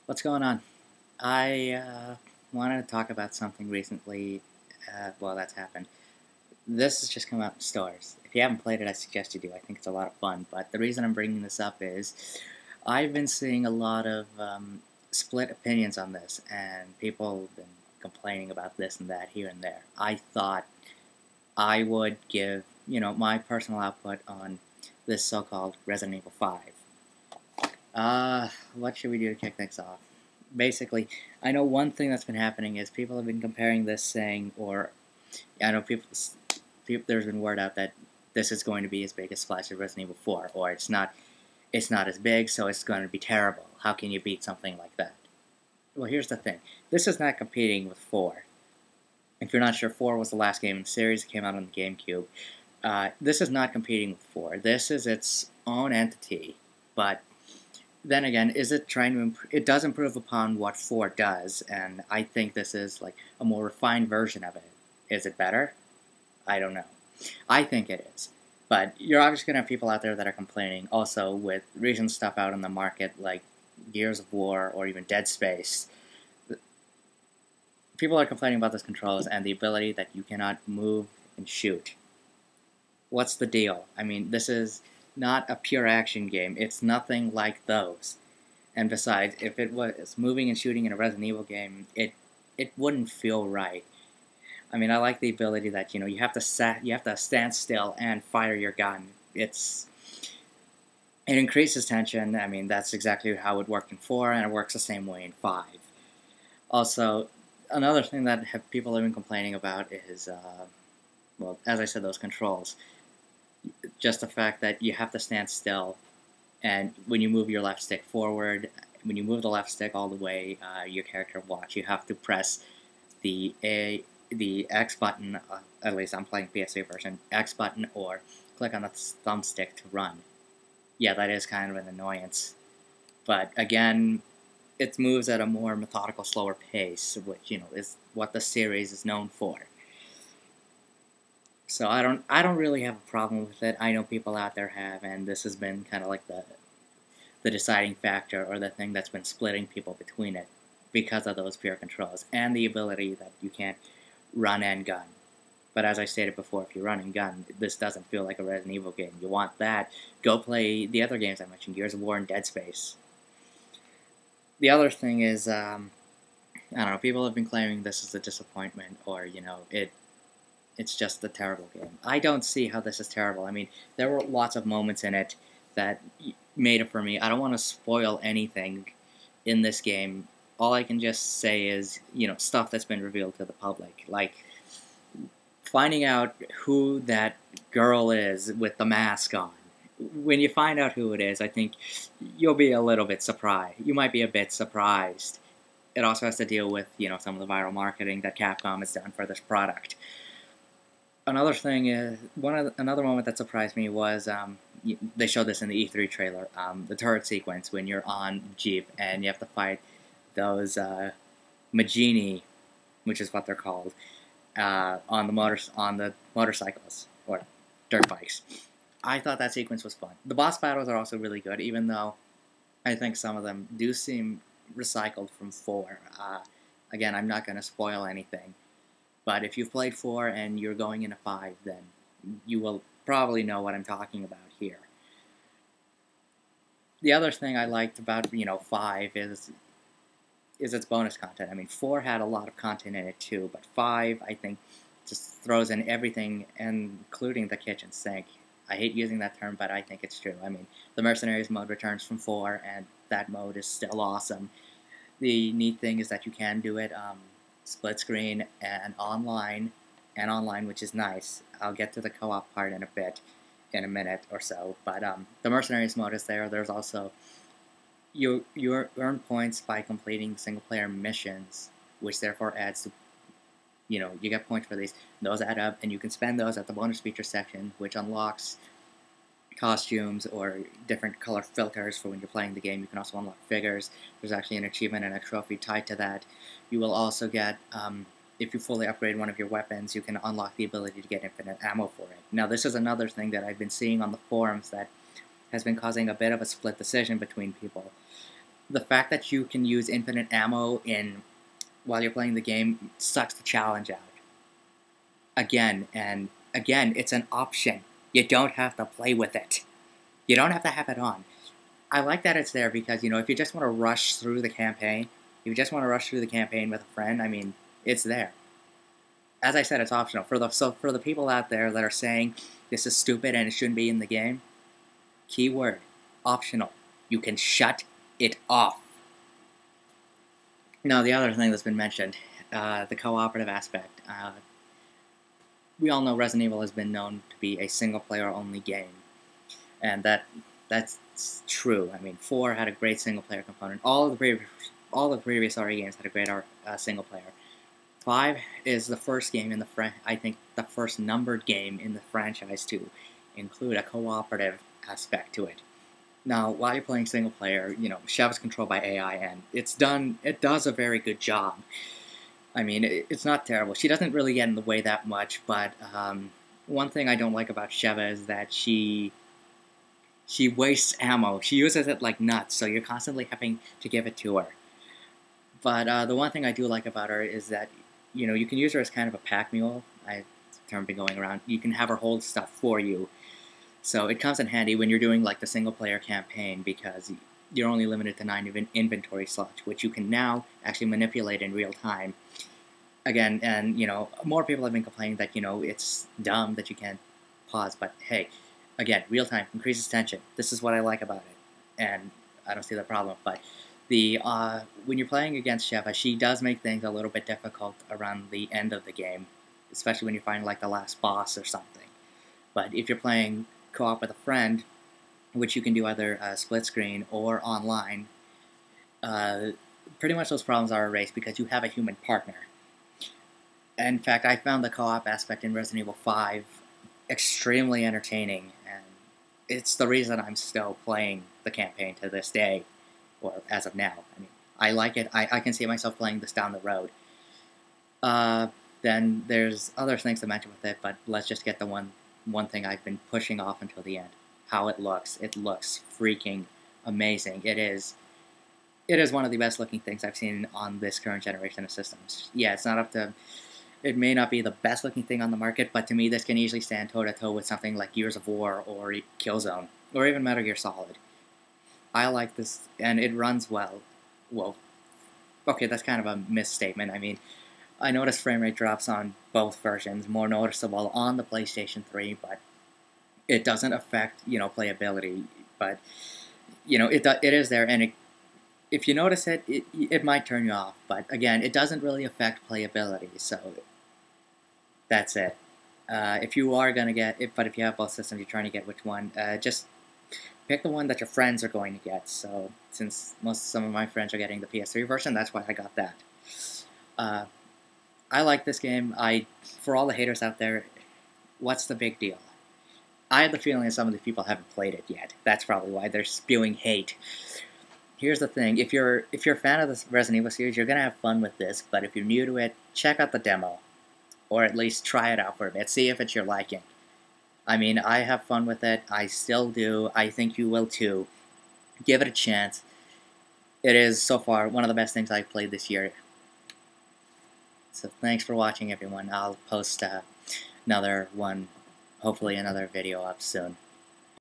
What's going on? I wanted to talk about something recently. Well, that's happened. This has just come out in stores. If you haven't played it, I suggest you do. I think it's a lot of fun. But the reason I'm bringing this up is I've been seeing a lot of split opinions on this, and people have been complaining about this and that here and there. I thought I would give, my personal output on this so-called Resident Evil 5. What should we do to kick things off? Basically, I know one thing that's been happening is people have been comparing this, saying, or I know there's been word out that this is going to be as big as Splash of Resident Evil 4, or it's not as big, so it's going to be terrible. How can you beat something like that? Well, here's the thing. This is not competing with 4. If you're not sure, 4 was the last game in the series. It came out on the GameCube. This is not competing with 4. This is its own entity, but then again, is it trying to it does improve upon what 4 does, and I think this is like a more refined version of it. Is it better? I don't know. I think it is. But you're obviously going to have people out there that are complaining. Also, with recent stuff out in the market, like Gears of War or even Dead Space, people are complaining about those controls and the ability that you cannot move and shoot. What's the deal? I mean, this is not a pure action game. It's nothing like those. And besides, if it was moving and shooting in a Resident Evil game, it wouldn't feel right. I mean, I like the ability that you have to stand still and fire your gun. It increases tension. I mean, that's exactly how it worked in 4, and it works the same way in 5. Also, another thing that people have been complaining about is, well, as I said, those controls. Just the fact that you have to stand still, and when you move your left stick forward, when you move the left stick all the way, your character watch, you have to press the X button, at least I'm playing PS3 version, X button, or click on the thumbstick to run. Yeah, that is kind of an annoyance. But again, it moves at a more methodical, slower pace, which, is what the series is known for. So I don't really have a problem with it. I know people out there have, and this has been kind of like the deciding factor, or the thing that's been splitting people between it, because of those pure controls and the ability that you can't run and gun. But as I stated before, if you run and gun, this doesn't feel like a Resident Evil game. You want that, go play the other games I mentioned, Gears of War and Dead Space. The other thing is, I don't know, people have been claiming this is a disappointment, or, it's just a terrible game. I don't see how this is terrible. I mean, there were lots of moments in it that made it for me. I don't want to spoil anything in this game. All I can just say is, stuff that's been revealed to the public. Like, finding out who that girl is with the mask on. When you find out who it is, I think you'll be a little bit surprised. You might be a bit surprised. It also has to deal with, some of the viral marketing that Capcom has done for this product. Another thing is, another moment that surprised me was, they showed this in the E3 trailer, the turret sequence when you're on Jeep and you have to fight those Magini, which is what they're called, on the motorcycles, or dirt bikes. I thought that sequence was fun. The boss battles are also really good, even though I think some of them do seem recycled from 4. Again, I'm not going to spoil anything. But if you've played 4 and you're going into 5, then you will probably know what I'm talking about here. The other thing I liked about, 5 is its bonus content. I mean, 4 had a lot of content in it too, but 5, I think, just throws in everything, including the kitchen sink. I hate using that term, but I think it's true. I mean, the Mercenaries mode returns from 4, and that mode is still awesome. The neat thing is that you can do it, split screen and online, which is nice. I'll get to the co-op part in a minute or so, but the Mercenaries mode is there. There's also, you earn points by completing single-player missions, which therefore adds to, you get points for these. Those add up, and you can spend those at the bonus feature section, which unlocks costumes or different color filters for when you're playing the game. You can also unlock figures. There's actually an achievement and a trophy tied to that. You will also get, if you fully upgrade one of your weapons, you can unlock the ability to get infinite ammo for it. Now, this is another thing that I've been seeing on the forums that has been causing a bit of a split decision between people. the fact that you can use infinite ammo while you're playing the game sucks the challenge out. Again, and again, it's an option. You don't have to play with it. You don't have to have it on. I like that it's there because, if you just want to rush through the campaign, if you just want to rush through the campaign with a friend, I mean, it's there. As I said, it's optional. So for the people out there that are saying this is stupid and it shouldn't be in the game, keyword, optional. You can shut it off. Now, the other thing that's been mentioned, the cooperative aspect. We all know Resident Evil has been known to be a single-player only game, and that's true. I mean, 4 had a great single-player component. All the previous RE games had a great single-player. 5 is the first game in I think the first numbered game in the franchise to include a cooperative aspect to it. Now, while you're playing single player, Chev is controlled by AI, and it does a very good job. I mean, it's not terrible. She doesn't really get in the way that much, but one thing I don't like about Sheva is that she wastes ammo. She uses it like nuts, so you're constantly having to give it to her. But the one thing I do like about her is that, you can use her as kind of a pack mule. The term been going around. You can have her hold stuff for you. So it comes in handy when you're doing like the single-player campaign because you're only limited to 9 inventory slots, which you can now actually manipulate in real time. Again, and more people have been complaining that it's dumb that you can't pause, but hey, again, real time increases tension. This is what I like about it, and I don't see the problem. But when you're playing against Sheva, she does make things a little bit difficult around the end of the game, especially when you're fighting like the last boss or something. But if you're playing co-op with a friend, which you can do either split screen or online, pretty much those problems are erased because you have a human partner. In fact, I found the co-op aspect in Resident Evil 5 extremely entertaining, and it's the reason I'm still playing the campaign to this day, or as of now. I mean, I like it. I can see myself playing this down the road. Then there's other things to mention with it, but let's just get the one thing I've been pushing off until the end. How it looks. It looks freaking amazing. It is one of the best looking things I've seen on this current generation of systems. Yeah, it's not up to... It may not be the best looking thing on the market, but to me this can easily stand toe-to-toe with something like Gears of War or Killzone, or even Metal Gear Solid. I like this, and it runs well. Well, okay, that's kind of a misstatement. I mean, I noticed frame rate drops on both versions, more noticeable on the PlayStation 3, but it doesn't affect, playability. But, it is there, and if you notice it, it might turn you off. But again, it doesn't really affect playability, so that's it. If you are going to get it, but if you have both systems, you're trying to get which one, just pick the one that your friends are going to get. So since some of my friends are getting the PS3 version, that's why I got that. I like this game. For all the haters out there, what's the big deal? I have the feeling that some of the people haven't played it yet. That's probably why they're spewing hate. Here's the thing, if you're a fan of the Resident Evil series, you're going to have fun with this, but if you're new to it, check out the demo. Or at least try it out for a bit, see if it's your liking. I mean, I have fun with it, I still do, I think you will too. Give it a chance. It is, so far, one of the best things I've played this year. So thanks for watching, everyone. I'll post another one, hopefully another video up soon.